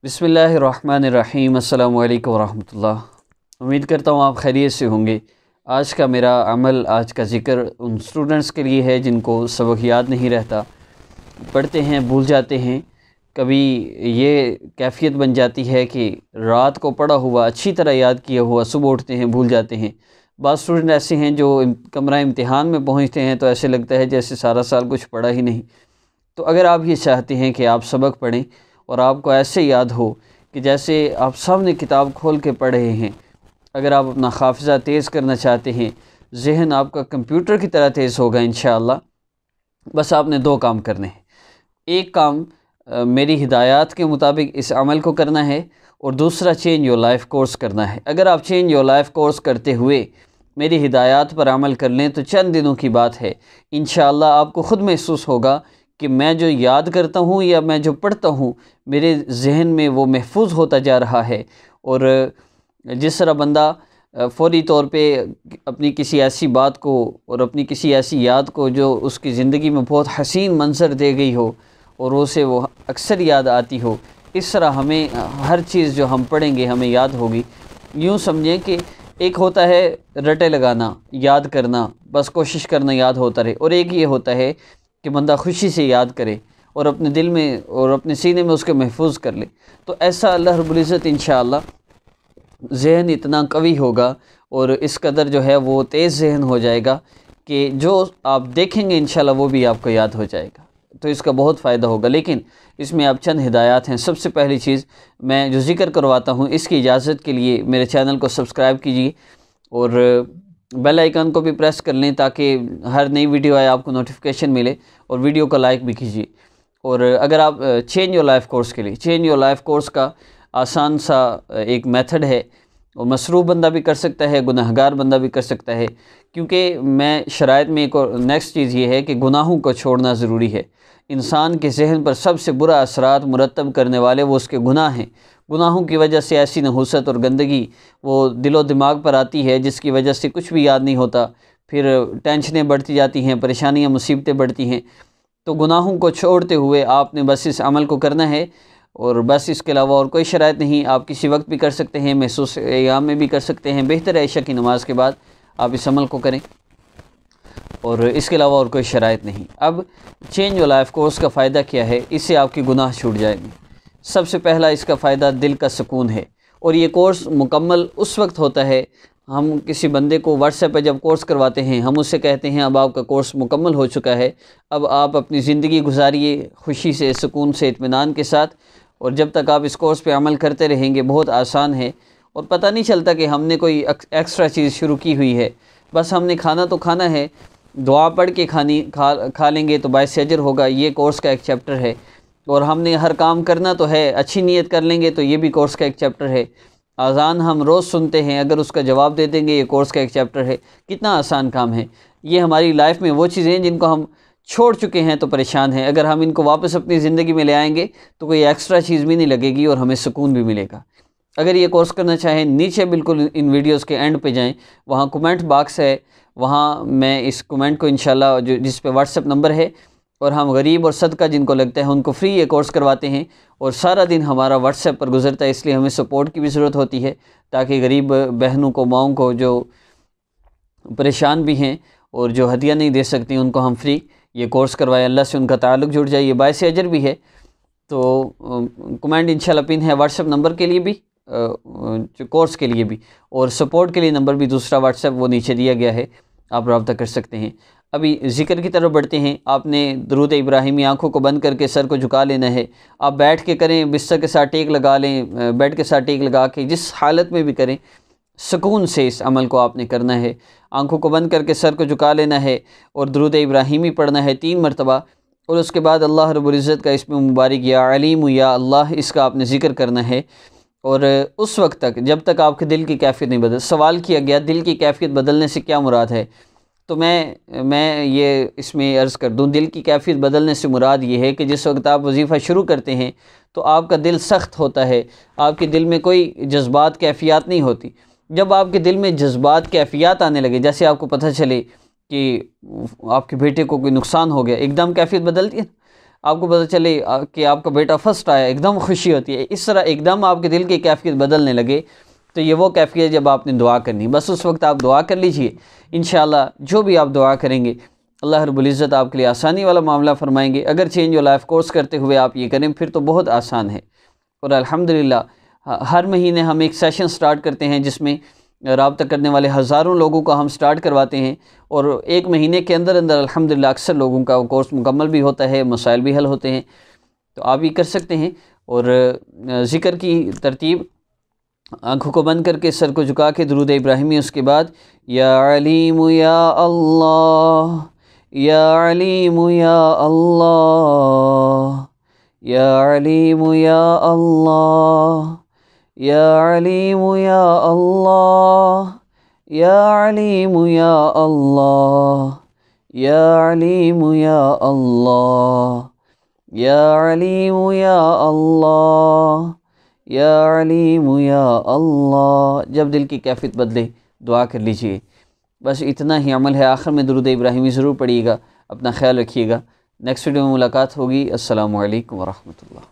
بسم اللہ الرحمن الرحیم۔ السلام علیکم ورحمۃ اللہ۔ امید کرتا ہوں آپ خیریت سے ہوں گے۔ آج کا میرا عمل، آج کا ذکر ان اسٹوڈنٹس کے لیے ہے جن کو سبق یاد نہیں رہتا، پڑھتے ہیں بھول جاتے ہیں۔ کبھی یہ کیفیت بن جاتی ہے کہ رات کو پڑھا ہوا اچھی طرح یاد کیا ہوا صبح اٹھتے ہیں بھول جاتے ہیں۔ بعض اسٹوڈنٹ ایسے ہیں جو کمرہ امتحان میں پہنچتے ہیں تو ایسے لگتا ہے جیسے سارا سال کچھ پڑھا ہی نہیں۔ تو اگر آپ یہ چاہتے ہیں کہ آپ سبق پڑھیں اور آپ کو ایسے یاد ہو کہ جیسے آپ سامنے کتاب کھول کے پڑھ رہے ہیں، اگر آپ اپنا حافظہ تیز کرنا چاہتے ہیں، ذہن آپ کا کمپیوٹر کی طرح تیز ہوگا انشاءاللہ، بس آپ نے دو کام کرنے ہیں۔ ایک کام میری ہدایات کے مطابق اس عمل کو کرنا ہے، اور دوسرا چینج یور لائف کورس کرنا ہے۔ اگر آپ چینج یور لائف کورس کرتے ہوئے میری ہدایات پر عمل کر لیں تو چند دنوں کی بات ہے، انشاءاللہ آپ کو خود محسوس ہوگا کہ میں جو یاد کرتا ہوں یا میں جو پڑھتا ہوں میرے ذہن میں وہ محفوظ ہوتا جا رہا ہے۔ اور جس طرح بندہ فوری طور پہ اپنی کسی ایسی بات کو اور اپنی کسی ایسی یاد کو جو اس کی زندگی میں بہت حسین منظر دے گئی ہو اور اسے وہ اکثر یاد آتی ہو، اس طرح ہمیں ہر چیز جو ہم پڑھیں گے ہمیں یاد ہوگی۔ یوں سمجھیں کہ ایک ہوتا ہے رٹے لگانا، یاد کرنا، بس کوشش کرنا یاد ہوتا رہے، اور ایک یہ ہوتا ہے کہ بندہ خوشی سے یاد کرے اور اپنے دل میں اور اپنے سینے میں اس کے محفوظ کر لے۔ تو ایسا اللہ رب العزت انشاءاللہ ذہن اتنا قوی ہوگا اور اس قدر جو ہے وہ تیز ذہن ہو جائے گا کہ جو آپ دیکھیں گے انشاءاللہ وہ بھی آپ کو یاد ہو جائے گا۔ تو اس کا بہت فائدہ ہوگا، لیکن اس میں آپ چند ہدایات ہیں۔ سب سے پہلی چیز میں جو ذکر کرواتا ہوں اس کی اجازت کے لیے میرے چینل کو سبسکرائب کیجیے اور بیل آئیکن کو بھی پریس کر لیں تاکہ ہر نئی ویڈیو آئے آپ کو نوٹیفیکیشن ملے، اور ویڈیو کو لائک بھی کیجیے۔ اور اگر آپ چینج یور لائف کورس کے لیے، چینج یور لائف کورس کا آسان سا ایک میتھڈ ہے، اور مصروف بندہ بھی کر سکتا ہے، گناہگار بندہ بھی کر سکتا ہے، کیونکہ میں شرائط میں ایک اور نیکسٹ چیز یہ ہے کہ گناہوں کو چھوڑنا ضروری ہے۔ انسان کے ذہن پر سب سے برا اثرات مرتب کرنے والے وہ اس کے گناہ ہیں۔ گناہوں کی وجہ سے ایسی نحوست اور گندگی وہ دل و دماغ پر آتی ہے جس کی وجہ سے کچھ بھی یاد نہیں ہوتا، پھر ٹینشنیں بڑھتی جاتی ہیں، پریشانیاں مصیبتیں بڑھتی ہیں۔ تو گناہوں کو چھوڑتے ہوئے آپ نے بس اس عمل کو کرنا ہے، اور بس اس کے علاوہ اور کوئی شرائط نہیں۔ آپ کسی وقت بھی کر سکتے ہیں، محسوس ایام میں بھی کر سکتے ہیں، بہتر ہے عشاء کی نماز کے بعد آپ اس عمل کو کریں، اور اس کے علاوہ اور کوئی شرائط نہیں۔ اب چینج یور لائف کورس کا فائدہ کیا ہے؟ اس سے آپ کی گناہ چھوٹ جائیں گے۔ سب سے پہلا اس کا فائدہ دل کا سکون ہے، اور یہ کورس مکمل اس وقت ہوتا ہے، ہم کسی بندے کو واٹس ایپ پہ جب کورس کرواتے ہیں ہم اس سے کہتے ہیں اب آپ کا کورس مکمل ہو چکا ہے، اب آپ اپنی زندگی گزاریے خوشی سے، سکون سے، اطمینان کے ساتھ، اور جب تک آپ اس کورس پہ عمل کرتے رہیں گے بہت آسان ہے، اور پتہ نہیں چلتا کہ ہم نے کوئی ایکسٹرا چیز شروع کی ہوئی ہے۔ بس ہم نے کھانا تو کھانا ہے، دعا پڑھ کے کھا لیں گے تو باعث اجر ہوگا، یہ کورس کا ایک چیپٹر ہے۔ اور ہم نے ہر کام کرنا تو ہے، اچھی نیت کر لیں گے تو یہ بھی کورس کا ایک چیپٹر ہے۔ اذان ہم روز سنتے ہیں، اگر اس کا جواب دے دیں گے یہ کورس کا ایک چیپٹر ہے۔ کتنا آسان کام ہے یہ۔ ہماری لائف میں وہ چیزیں ہیں جن کو ہم چھوڑ چکے ہیں تو پریشان ہیں، اگر ہم ان کو واپس اپنی زندگی میں لے آئیں گے تو کوئی ایکسٹرا چیز بھی نہیں لگے گی اور ہمیں سکون بھی ملے گا۔ اگر یہ کورس کرنا چاہیں نیچے بالکل ان ویڈیوز کے اینڈ پہ جائیں، وہاں کومنٹ باکس ہے، وہاں میں اس کومنٹ کو انشاءاللہ جس پہ واٹس ایپ نمبر ہے، اور ہم غریب اور صدقہ جن کو لگتا ہے ان کو فری یہ کورس کرواتے ہیں، اور سارا دن ہمارا واٹس ایپ پر گزرتا ہے، اس لیے ہمیں سپورٹ کی بھی ضرورت ہوتی ہے تاکہ غریب بہنوں کو، ماؤں کو جو پریشان بھی ہیں اور جو ہدیہ نہیں دے سکتی ان کو ہم فری یہ کورس کروائے، اللہ سے ان کا تعلق جڑ جائے، یہ باعث اجر بھی ہے۔ تو کمنٹ انشاءاللہ پن ہے واٹس ایپ نمبر کے لیے بھی، کورس کے لیے بھی، اور سپورٹ کے لیے نمبر بھی دوسرا واٹس ایپ وہ نیچے دیا گیا ہے، آپ رابطہ کر سکتے ہیں۔ ابھی ذکر کی طرف بڑھتے ہیں۔ آپ نے درود ابراہیمی آنکھوں کو بند کر کے سر کو جھکا لینا ہے۔ آپ بیٹھ کے کریں، بستر کے ساتھ ٹیک لگا لیں، بیڈ کے ساتھ ٹیک لگا کے، جس حالت میں بھی کریں سکون سے اس عمل کو آپ نے کرنا ہے۔ آنکھوں کو بند کر کے سر کو جھکا لینا ہے اور درود ابراہیمی پڑھنا ہے 3 مرتبہ، اور اس کے بعد اللہ رب العزت کا اسم مبارک یا علیم یا اللہ اس کا آپ نے ذکر کرنا ہے، اور اس وقت تک جب تک آپ کے دل کی کیفیت نہیں بدل۔ سوال کیا گیا دل کی کیفیت بدلنے سے کیا مراد ہے، تو میں یہ اس میں عرض کر دوں، دل کی کیفیت بدلنے سے مراد یہ ہے کہ جس وقت آپ وظیفہ شروع کرتے ہیں تو آپ کا دل سخت ہوتا ہے، آپ کے دل میں کوئی جذبات کیفیات نہیں ہوتی۔ جب آپ کے دل میں جذبات کیفیات آنے لگے، جیسے آپ کو پتہ چلے کہ آپ کے بیٹے کو کوئی نقصان ہو گیا، ایک دم کیفیت بدلتی ہے۔ آپ کو پتہ چلے کہ آپ کا بیٹا فرسٹ آیا، ایک دم خوشی ہوتی ہے، اس طرح ایک دم آپ کے دل کی کیفیت بدلنے لگے، تو یہ وہ کیفیت جب آپ نے دعا کرنی، بس اس وقت آپ دعا کر لیجئے، انشاءاللہ جو بھی آپ دعا کریں گے اللہ رب العزت آپ کے لیے آسانی والا معاملہ فرمائیں گے۔ اگر چینج آف لائف کورس کرتے ہوئے آپ یہ کریں پھر تو بہت آسان ہے، اور الحمدللہ ہر مہینے ہم ایک سیشن سٹارٹ کرتے ہیں جس میں رابطہ کرنے والے ہزاروں لوگوں کا ہم سٹارٹ کرواتے ہیں، اور ایک مہینے کے اندر اندر الحمدللہ اکثر لوگوں کا وہ کورس مکمل بھی ہوتا ہے، مسائل بھی حل ہوتے ہیں، تو آپ یہ کر سکتے ہیں۔ اور ذکر کی ترتیب، آنکھوں کو بند کر کے سر کو جھکا کے درود ابراہیمی، اس کے بعد یا علیم یا اللہ، یا علیم یا اللہ، یا علیم یا اللہ، یا علیم یا اللہ، یا علیم یا اللہ، یا علیم یا اللہ، یا علیم یا اللہ، یا علیم یا اللہ۔ جب دل کی کیفیت بدلے دعا کر لیجئے، بس اتنا ہی عمل ہے۔ آخر میں درود ابراہیمی ضرور پڑھیے گا، اپنا خیال رکھیے گا۔ نیکسٹ ویڈیو میں ملاقات ہوگی۔ السلام علیکم ورحمۃ اللہ۔